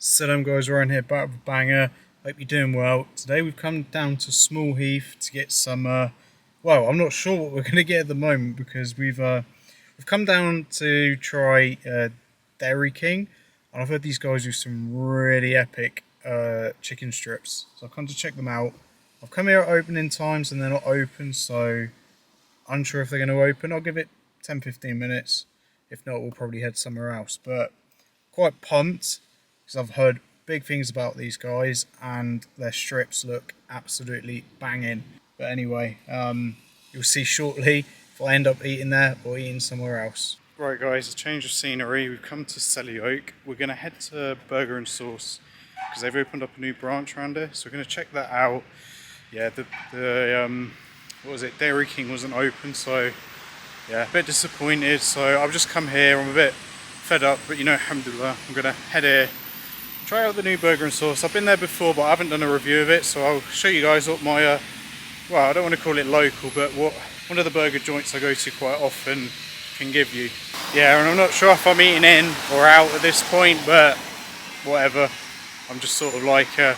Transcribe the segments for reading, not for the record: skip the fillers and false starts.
Salam Guys, Ryan here, back with a banger. Hope you're doing well. Today we've come down to Small Heath to get some, well, I'm not sure what we're going to get at the moment because we've come down to try Dairy King, and I've heard these guys do some really epic chicken strips, so I've come to check them out. I've come here at opening times and they're not open, so unsure if they're going to open. I'll give it 10-15 minutes. If not, we'll probably head somewhere else, but quite pumped because I've heard big things about these guys and their strips look absolutely banging. But anyway, you'll see shortly if I end up eating there or eating somewhere else. Right guys, a change of scenery. We've come to Selly Oak. We're going to head to Burger&Sauce because they've opened up a new branch around here, so we're going to check that out. Yeah, the what was it, Dairy King wasn't open, so yeah, a bit disappointed. So I've just come here, I'm a bit fed up, but you know, alhamdulillah, I'm going to head here, try out the new Burger&Sauce. I've been there before, but I haven't done a review of it, so I'll show you guys what my, well, I don't want to call it local, but what one of the burger joints I go to quite often can give you. Yeah, and I'm not sure if I'm eating in or out at this point, but whatever. I'm just sort of like, so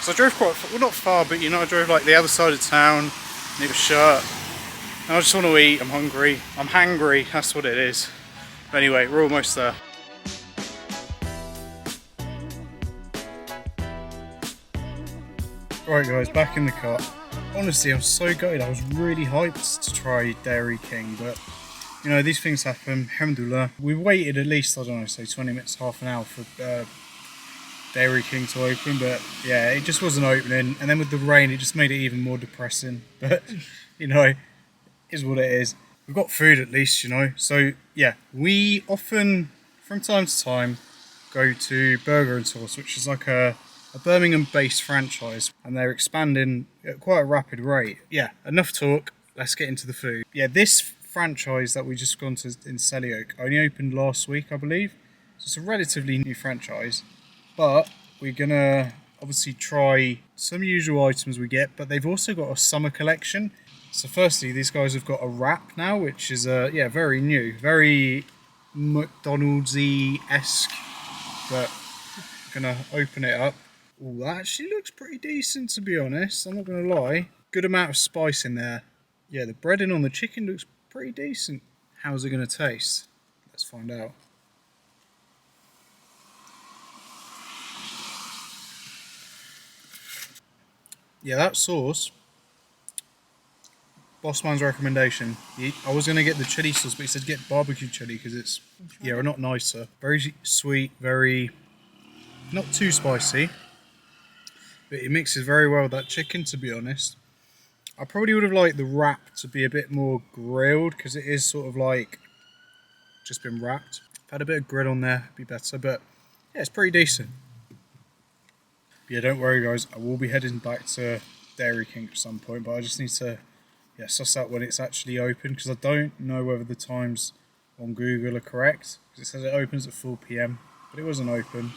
I drove quite, well, not far, but you know, I drove like the other side of town, and it was shut. And I just want to eat, I'm hungry. I'm hangry, that's what it is. But anyway, we're almost there. Right guys, back in the car. Honestly, I'm so gutted. I was really hyped to try Dairy King, but you know, these things happen, alhamdulillah. We waited at least, I don't know, say 20 minutes, half an hour for Dairy King to open, but yeah, it just wasn't opening. And then with the rain, it just made it even more depressing. But you know, it is what it is. We've got food at least, you know. So yeah, we often, from time to time, go to Burger&Sauce, which is like a Birmingham-based franchise, and they're expanding at quite a rapid rate. Yeah, enough talk. Let's get into the food. Yeah, this franchise that we just gone to in Selly Oak only opened last week, I believe. So it's a relatively new franchise, but we're gonna obviously try some usual items we get, but they've also got a summer collection. So firstly, these guys have got a wrap now, which is yeah, very new, very McDonald's-y-esque, but I'm gonna open it up. Oh, that actually looks pretty decent, to be honest. I'm not going to lie. Good amount of spice in there. Yeah, the breading on the chicken looks pretty decent. How's it going to taste? Let's find out. Yeah, that sauce, boss man's recommendation. I was going to get the chili sauce, but he said get barbecue chili because it's, yeah, not nicer. Very sweet, very, not too spicy. But it mixes very well with that chicken, to be honest. I probably would have liked the wrap to be a bit more grilled because it is sort of like just been wrapped. If I had a bit of grill on there, it'd be better. But yeah, it's pretty decent. But yeah, don't worry guys, I will be heading back to Dairy King at some point, but I just need to suss out when it's actually open because I don't know whether the times on Google are correct. Because it says it opens at 4 PM, but it wasn't open.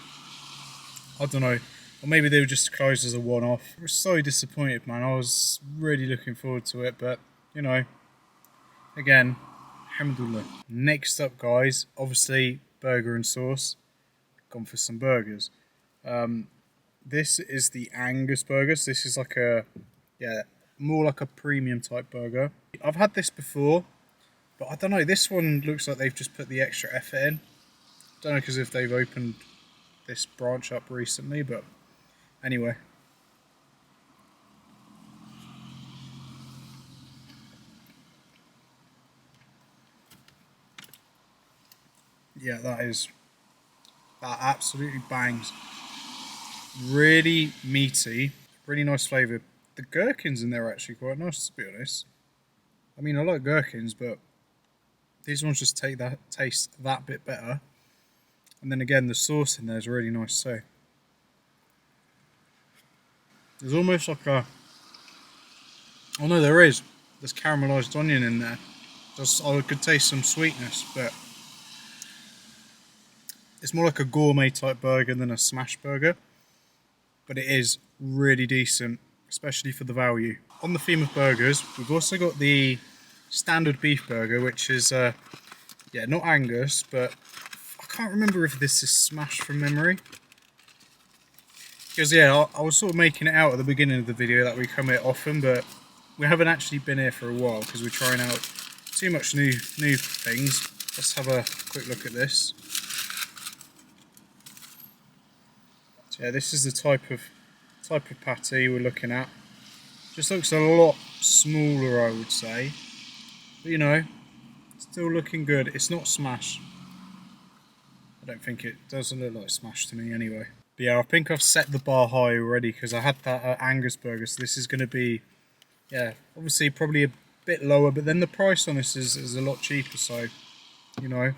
I don't know. Or maybe they were just closed as a one-off. I was so disappointed, man. I was really looking forward to it, but, you know, again, alhamdulillah. Next up, guys, obviously, Burger&Sauce. Gone for some burgers. This is the Angus burgers. This is like a, yeah, more like a premium type burger. I've had this before, but I don't know. This one looks like they've just put the extra effort in. Don't know because if they've opened this branch up recently, but anyway. Yeah, that absolutely bangs. Really meaty, really nice flavour. The gherkins in there are actually quite nice, to be honest. I mean, I like gherkins, but these ones just taste that bit better. And then again, the sauce in there is really nice too. There's almost like a, oh no, there's caramelised onion in there. I could taste some sweetness, but it's more like a gourmet type burger than a smash burger. But it is really decent, especially for the value. On the theme of burgers, we've also got the standard beef burger, which is, yeah, not Angus, but I can't remember if this is smashed from memory. Because yeah, I was sort of making it out at the beginning of the video that we come here often, but we haven't actually been here for a while because we're trying out too much new things. Let's have a quick look at this. So yeah, this is the type of patty we're looking at. Just looks a lot smaller, I would say. But you know, still looking good. It's not smash. I don't think it doesn't look like smash to me anyway. But yeah, I think I've set the bar high already because I had that Angus burger, so this is going to be, yeah, obviously probably a bit lower, but then the price on this is a lot cheaper, so, you know.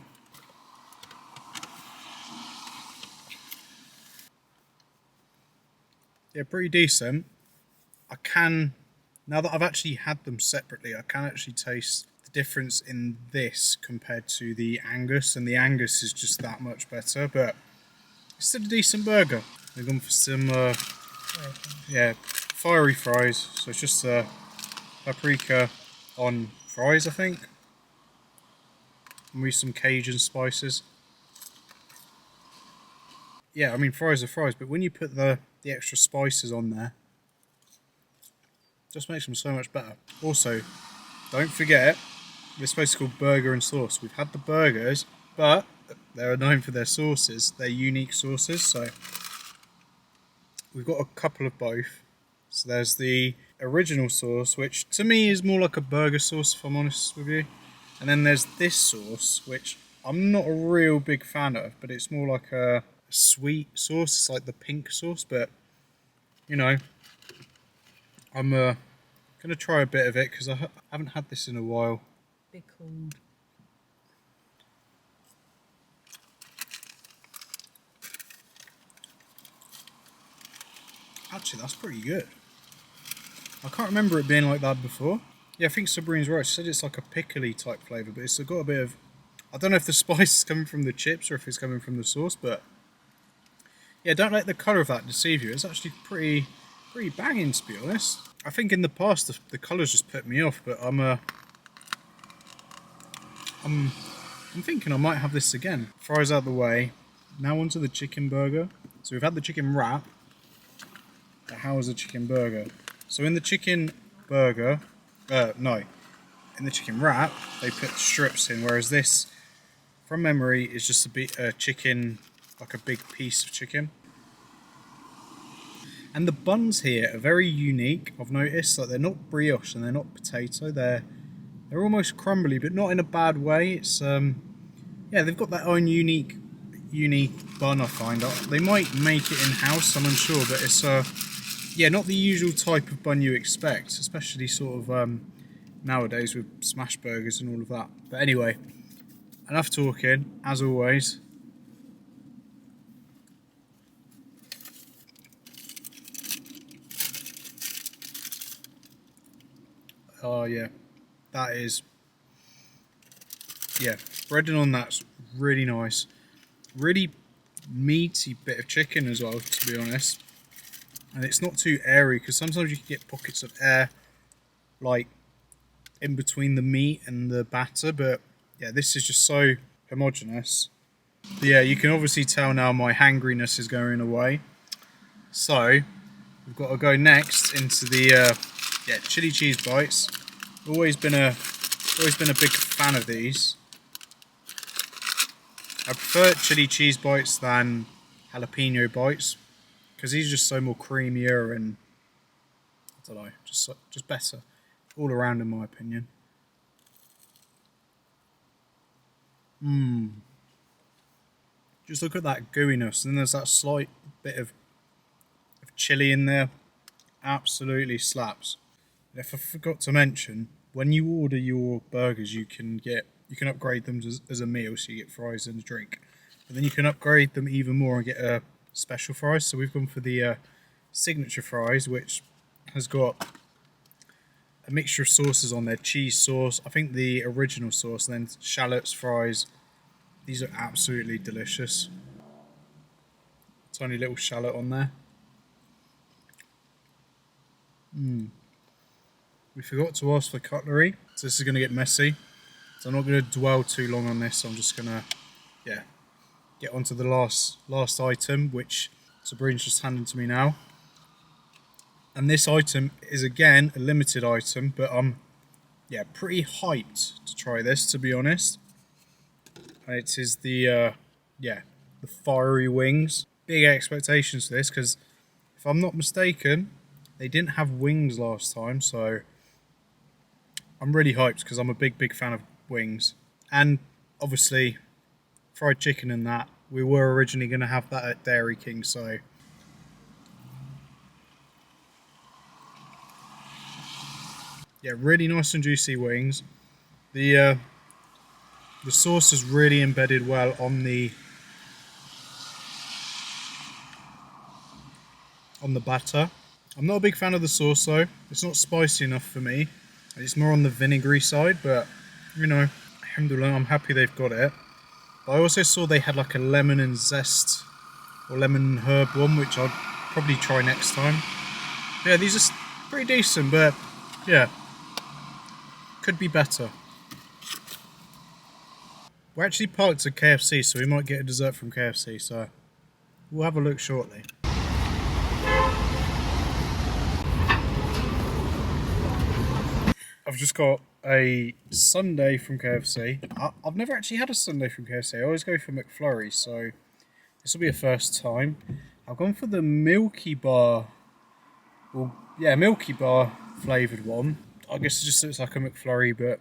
Yeah, pretty decent. I can, now that I've actually had them separately, I can actually taste the difference in this compared to the Angus, and the Angus is just that much better, but it's still a decent burger. We've gone for some, yeah, fiery fries. So it's just paprika on fries, I think. And with some Cajun spices. Yeah, I mean fries are fries, but when you put the extra spices on there, it just makes them so much better. Also, don't forget, this place is called Burger&Sauce. We've had the burgers, but they're known for their sauces. They're unique sauces, so we've got a couple of both. So there's the original sauce, which to me is more like a burger sauce, if I'm honest with you. And then there's this sauce, which I'm not a real big fan of, but it's more like a sweet sauce. It's like the pink sauce, but you know, I'm going to try a bit of it because I haven't had this in a while. Bit cold. Actually, that's pretty good. I can't remember it being like that before. Yeah, I think Sabrina's right. She said it's like a pickly type flavour, but it's got a bit of... I don't know if the spice is coming from the chips or if it's coming from the sauce, but... Yeah, don't let the colour of that deceive you. It's actually pretty banging, to be honest. I think in the past the colours just put me off, but I'm thinking I might have this again. Fries out of the way. Now onto the chicken burger. So we've had the chicken wrap. But how is the chicken burger? So in the chicken burger, no, in the chicken wrap, they put strips in, whereas this, from memory, is just a chicken, like a big piece of chicken. And the buns here are very unique. I've noticed that they're not brioche and they're not potato. They're almost crumbly, but not in a bad way. It's yeah, they've got their own unique bun. I find they might make it in house. I'm unsure, but it's yeah, not the usual type of bun you expect, especially sort of nowadays with smash burgers and all of that. But anyway, enough talking, as always. Oh yeah, that is, yeah, breading on that's really nice. Really meaty bit of chicken as well, to be honest. And it's not too airy, because sometimes you can get pockets of air like in between the meat and the batter, but yeah, this is just so homogeneous. But yeah, you can obviously tell now my hangriness is going away. So we've got to go next into the yeah, chili cheese bites. Always been a big fan of these. I prefer chili cheese bites than jalapeno bites, because these are just so more creamier and I don't know, just better all around in my opinion. Just look at that gooiness, and then there's that slight bit of chili in there. Absolutely slaps. If I forgot to mention, when you order your burgers, you can upgrade them as a meal, so you get fries and a drink. But then you can upgrade them even more and get a special fries. So we've gone for the signature fries, which has got a mixture of sauces on there. Cheese sauce, I think the original sauce, and then shallots, fries. These are absolutely delicious. Tiny little shallot on there. We forgot to ask for cutlery, so this is going to get messy. So I'm not going to dwell too long on this. I'm just going to, yeah, get onto the last item, which Sabrina's just handing to me now. And this item is again a limited item, but I'm pretty hyped to try this, to be honest. And it is the the fiery wings. Big expectations for this because if I'm not mistaken, they didn't have wings last time, so I'm really hyped because I'm a big fan of wings. And obviously fried chicken and that, we were originally going to have that at Dairy King, so yeah, really nice and juicy wings. The sauce is really embedded well on the batter. I'm not a big fan of the sauce though. It's not spicy enough for me. It's more on the vinegary side, but you know, alhamdulillah, I'm happy they've got it. But I also saw they had like a lemon and zest or lemon and herb one, which I'll probably try next time. Yeah, these are pretty decent, but yeah, could be better. We're actually parked at KFC, so we might get a dessert from KFC, so we'll have a look shortly. I've just got a sundae from KFC. I've never actually had a sundae from KFC. I always go for McFlurry, so this will be a first time. I've gone for the Milky Bar. Well, yeah, Milky Bar flavoured one. I guess it just looks like a McFlurry, but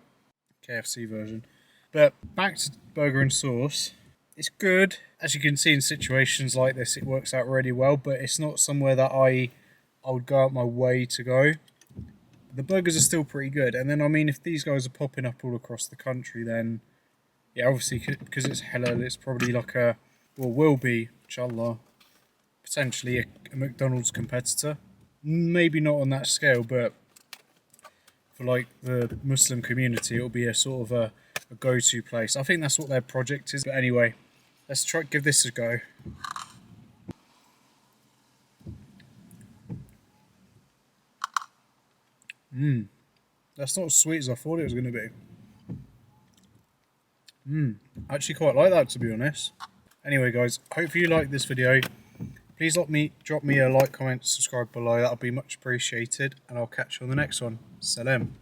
KFC version. But back to Burger&Sauce. It's good. As you can see in situations like this, it works out really well, but it's not somewhere that I would go out my way to go. The burgers are still pretty good. And then, I mean, if these guys are popping up all across the country, then, yeah, obviously, because it's halal, it's probably like will be, inshallah, potentially a McDonald's competitor. Maybe not on that scale, but for, like, the Muslim community, it'll be a sort of a go-to place. I think that's what their project is. But anyway, let's give this a go. That's not as sweet as I thought it was going to be. I actually quite like that, to be honest. Anyway, guys, hopefully you liked this video. Please drop me a like, comment, subscribe below. That'll be much appreciated. And I'll catch you on the next one. Salam.